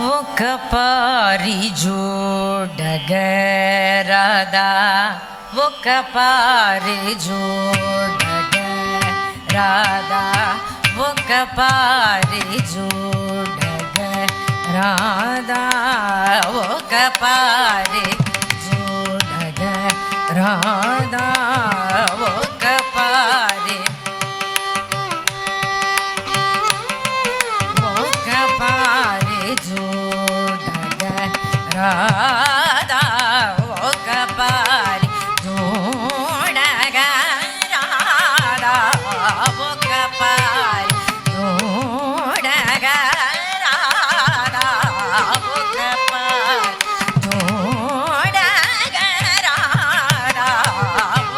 ఒక పారి జోడగరాదా ఒక పారి జోడగరాదా ఒక పారి జోడగరాదా ఒక పారి జోడగరాదా ఒక పారి రాధా ఒక పారి జోడగరాదా ఒక పారి జోడగరాదా ఒక పారి జోడగరాదా ఒక పారి జోడగరాదా ఒక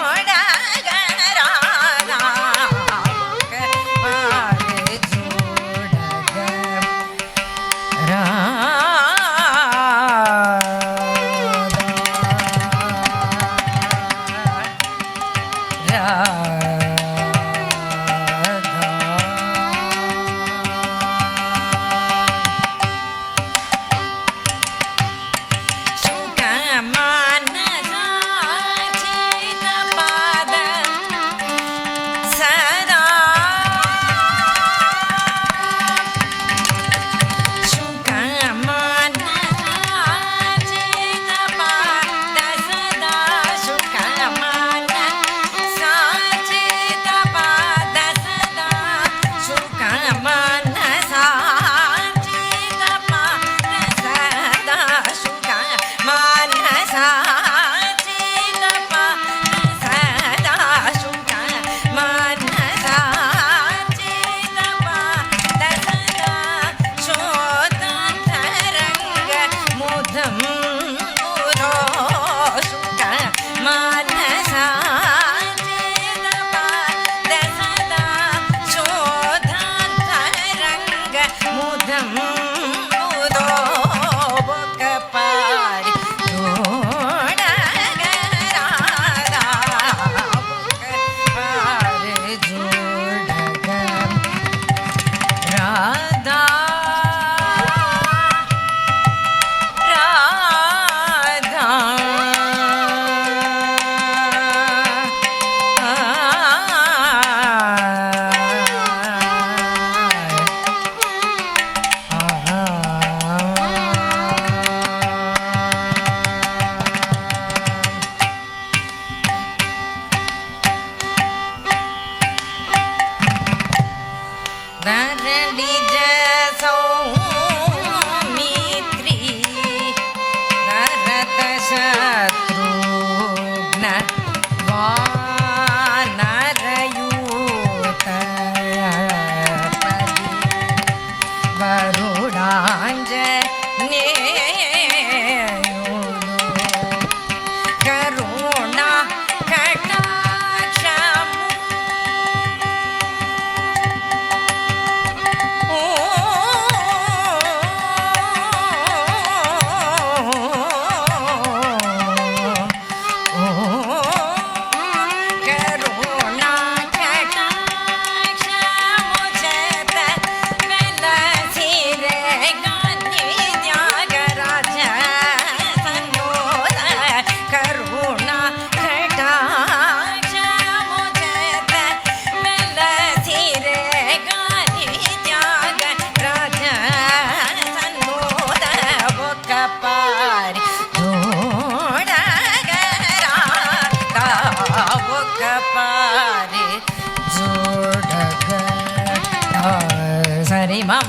పారి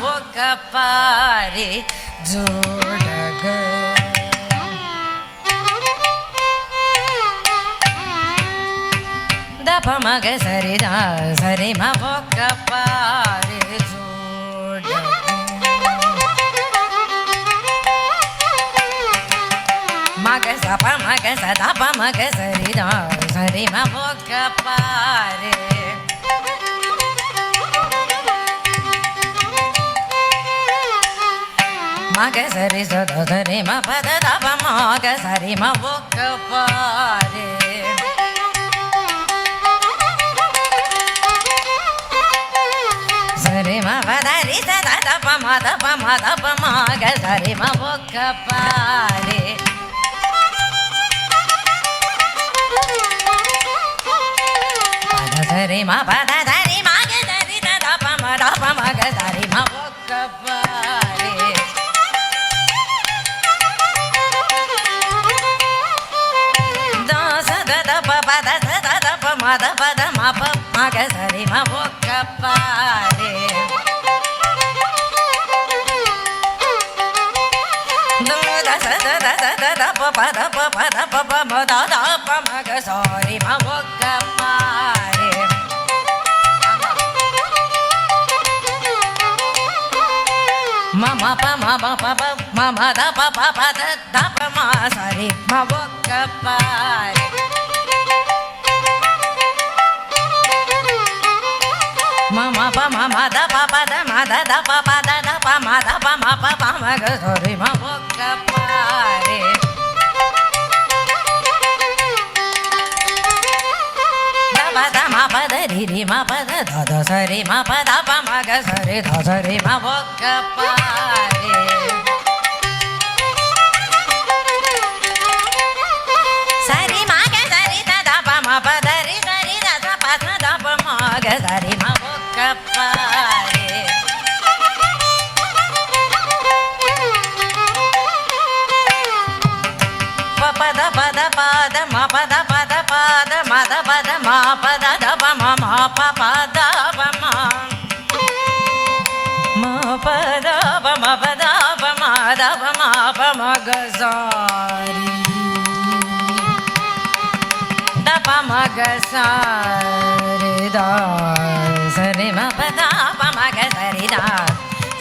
ఒక పారి జోడగ దప మగ సరిదా సరి మ ఒక పారి జోడగ మగ సప మగ సదప మగ సరిదా సరి మ ఒక పారి మగ సరి సద సరి మ పద దప మగ సరి మ ఒక పారి సరి మ పద రి సద da pa ma ga sa re ma bo ka pa re pa da sa re ma pa da sa re ma ga sa re da pa ma ga sa re ma bo ka pa re da sa da pa pa da sa da pa ma ga sa re ma bo ka pa re da sa da pa pa da pa ma da pa ma ga sa re ma bo ka pa re ma pa ma da pa da pa ma sa re ma bo ka pa re ma pa ma da pa da ma da pa da pa ma ga sa re ma bo ka pa re da ma pa da ri ma pa da sa re ma pa da pa ma ga sa re ma bo ka pa re sa re ma ga sa re da pa ma pa da ri sa re da pa da pa ma ga sa re ma bo ka pa re pa da ma pa da ma da pa da pa ma pa da pa ma pa da pa ma da pa ma ga sa re da pa ma ga sa re da sa re ma pa da pa ma ga sa re da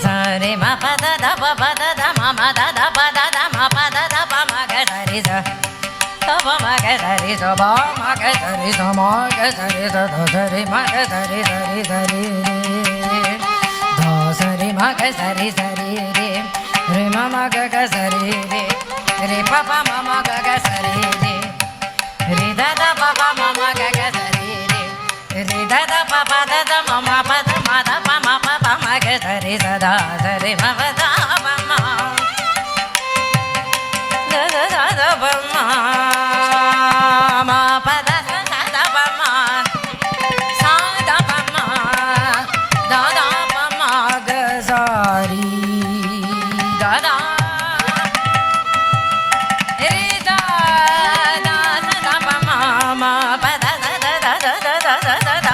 sa re ma pa da pa da ma da pa da ma pa da pa ma ga sa re sa da pa ma ga sa re sa ba ma ga sa re sa ma ga sa re sa da sa re ma ga sa re sa re sa re da sa re ma ga sa re re ma ga sa re pa ma ga sa re da pa ma ga sa re da pa da ma pa da ma ga sa re sa da sa re ma pa da pa ma da pa ma pa da da pa ma sa da pa ma da pa ma ga sa re da re da pa ma pa da pa ma pa da sa da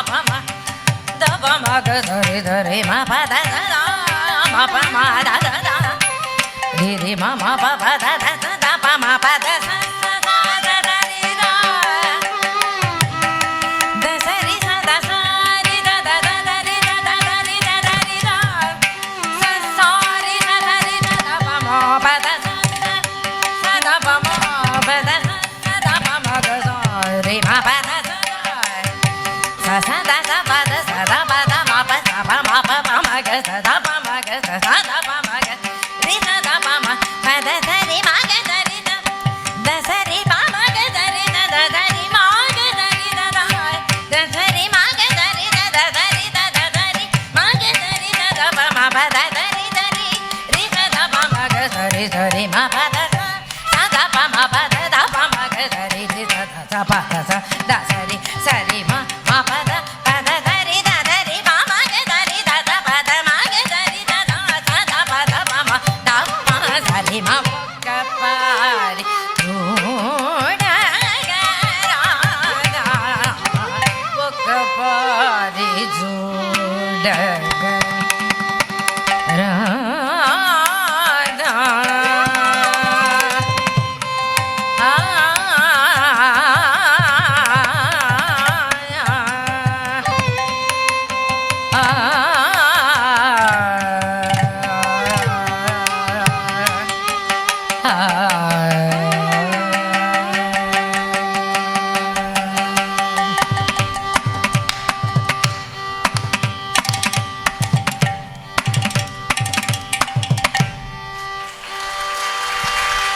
pa ma da pa ma ga sa re ma pa da ma pa ma da re ma pa da pa ma pa da sa da re da sa re sa re da re da re da sa re da pa ma pa da sa da pa ma pa da ma ga sa re ma pa da sa da pa da ma pa ma ga sa da pa ma ga sa da pa ma ga re sa da pa ma pa da sa re ma ga sa re da sa re pa ma ga sa re da sa re ma ga sa re da sa re ma ga sa re da sa re ma ga sa re da pa ma pa da sa re sa da pa ma ga sa re ma pa da sa da pa ma pa da pa ma ga sa re sa pa da sa